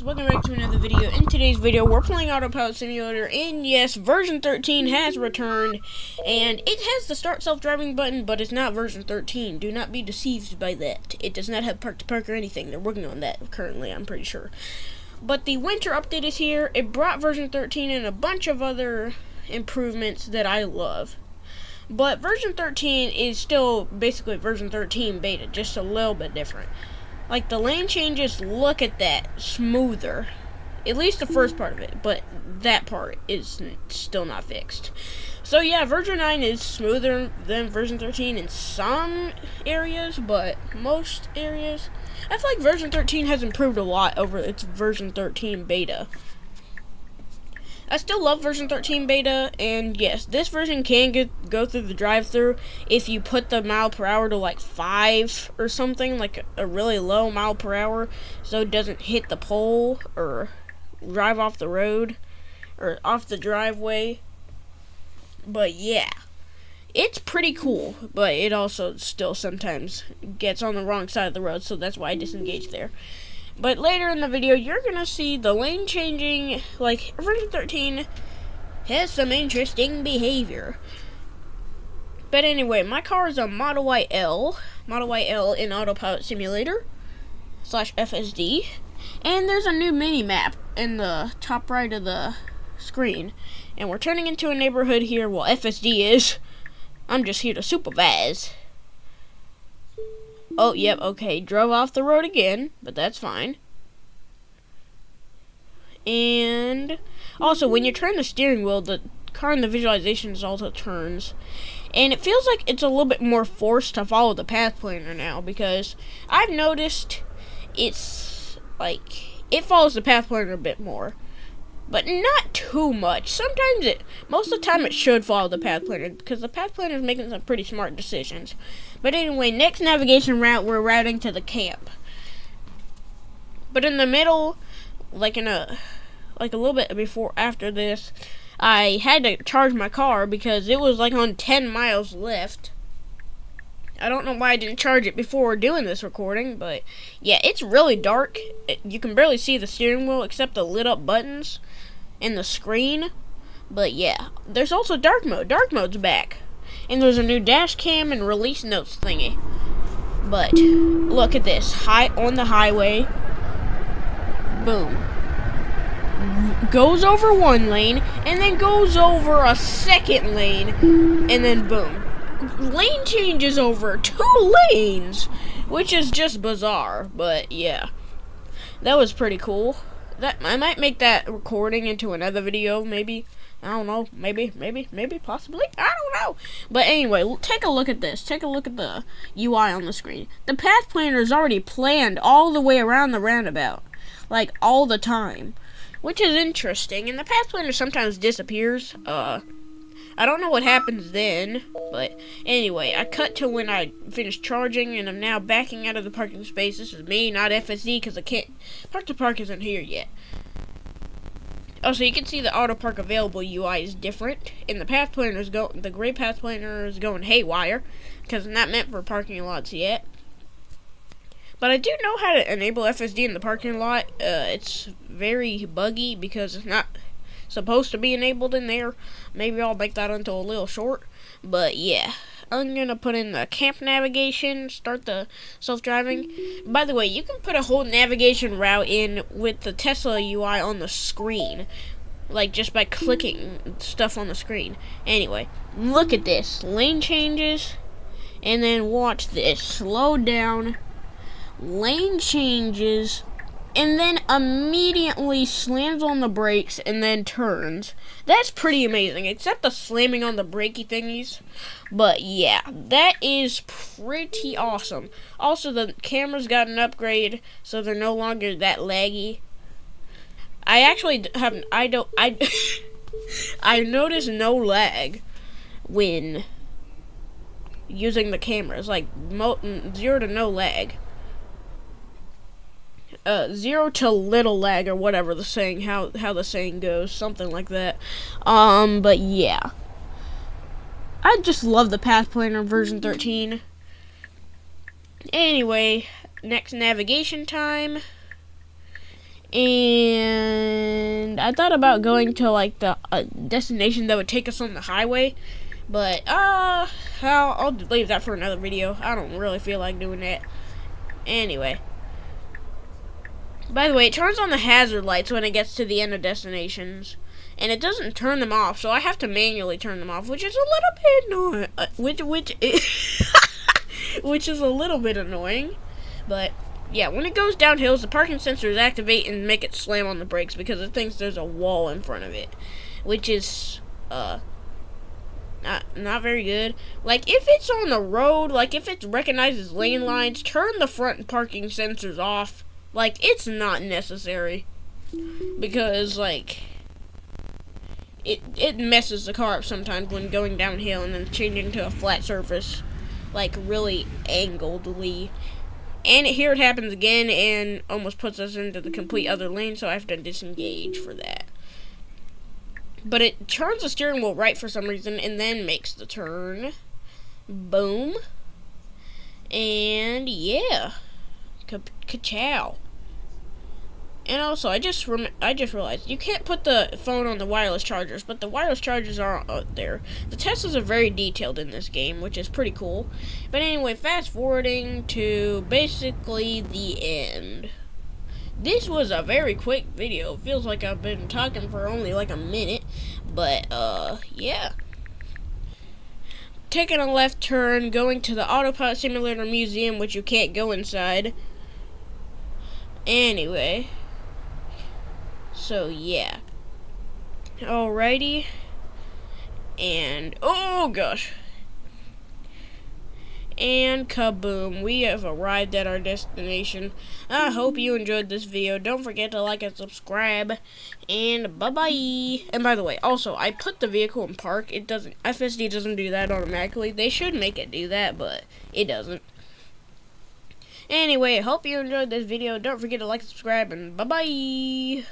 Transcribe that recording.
welcome back to another video. In today's video, we're playing Autopilot Simulator, and yes, version 13 has returned, and it has the start self-driving button, but it's not version 13. Do not be deceived by that. It does not have park to park or anything. They're working on that currently, I'm pretty sure. But the winter update is here. It brought version 13 and a bunch of other improvements that I love. But version 13 is still basically version 13 beta, just a little bit different. Like, the lane changes, look at that, smoother. At least the first part of it, but that part is still not fixed. So yeah, version 9 is smoother than version 13 in some areas, but most areas, I feel like version 13 has improved a lot over its version 13 beta. I still love version 13 beta, and yes, this version can go through the drive-thru if you put the mile per hour to like 5 or something, like a really low mile per hour, so it doesn't hit the pole or drive off the road or off the driveway. But yeah, it's pretty cool, but it also still sometimes gets on the wrong side of the road, so that's why I disengaged there. But later in the video, you're gonna see the lane changing. Like, version 13 has some interesting behavior. But anyway, my car is a Model YL in Autopilot Simulator / FSD, and there's a new mini map in the top right of the screen. And we're turning into a neighborhood here. Well, FSD is. I'm just here to supervise. Oh, yep, okay, drove off the road again, but that's fine. And also, when you turn the steering wheel, the car in the visualizations also turns. And it feels like it's a little bit more forced to follow the path planner now, because I've noticed it's, like, it follows the path planner a bit more. But not too much. Most of the time it should follow the path planner, because the path planner is making some pretty smart decisions. But anyway, next navigation route, we're routing to the camp. But in the middle, like a little bit after this, I had to charge my car because it was like on 10 miles left. I don't know why I didn't charge it before doing this recording, but yeah, it's really dark. You can barely see the steering wheel except the lit up buttons and the screen. But yeah, there's also dark mode. Dark mode's back. And there's a new dash cam and release notes thingy. But look at this. On the highway. Boom. Goes over one lane and then goes over a second lane and then boom. Lane changes over 2 lanes, which is just bizarre, but yeah, that was pretty cool. I might make that recording into another video, maybe. I don't know, maybe, possibly, I don't know. But anyway, take a look at this. Take a look at the UI on the screen. The path planner is already planned all the way around the roundabout, like all the time, which is interesting. And the path planner sometimes disappears. I don't know what happens then, but anyway, I cut to when I finished charging, and I'm now backing out of the parking space. This is me, not FSD, because I can't. Park to Park isn't here yet. Also, you can see the Auto Park Available UI is different, and the path planner the gray path planner is going haywire, because it's not meant for parking lots yet. But I do know how to enable FSD in the parking lot. It's very buggy because it's not supposed to be enabled in there. Maybe I'll make that into a little short, but yeah, I'm gonna put in the camp navigation, start the self-driving. By the way, you can put a whole navigation route in with the Tesla UI on the screen, like just by clicking stuff on the screen. Anyway, look at this, lane changes, and then watch this, slow down, lane changes, and then immediately slams on the brakes and then turns. That's pretty amazing, except the slamming on the brakey thingies. But yeah, that is pretty awesome. Also, the camera's got an upgrade, so they're no longer that laggy. I actually haven't, I noticed no lag when using the cameras, like 0 to no lag. 0 to little lag, or whatever the saying, how the saying goes, something like that. But yeah, I just love the path planner version 13. Anyway, next navigation time. And I thought about going to like the destination that would take us on the highway, but I'll leave that for another video. I don't really feel like doing that. Anyway, by the way, it turns on the hazard lights when it gets to the end of destinations, and it doesn't turn them off, so I have to manually turn them off, which is a little bit annoying. Which is a little bit annoying, but yeah, when it goes down hills, the parking sensors activate and make it slam on the brakes because it thinks there's a wall in front of it, which is not very good. Like, if it's on the road, like if it recognizes lane lines, turn the front parking sensors off. Like, it's not necessary, because like it messes the car up sometimes when going downhill and then changing to a flat surface, like really angledly. And here it happens again and almost puts us into the complete other lane, so I have to disengage for that. But it turns the steering wheel right for some reason and then makes the turn. Boom. And yeah. Ka-chow. And also, I just realized you can't put the phone on the wireless chargers, but the wireless chargers are out there. The Teslas are very detailed in this game, which is pretty cool. But anyway, fast forwarding to basically the end. This was a very quick video. It feels like I've been talking for only like a minute, but yeah. Taking a left turn, going to the Autopilot Simulator Museum, which you can't go inside. Anyway. So, yeah. Alrighty. And, oh gosh. And kaboom. We have arrived at our destination. I hope you enjoyed this video. Don't forget to like and subscribe. And bye-bye. And by the way, also, I put the vehicle in park. It doesn't, FSD doesn't do that automatically. They should make it do that, but it doesn't. Anyway, hope you enjoyed this video. Don't forget to like and subscribe. And bye-bye.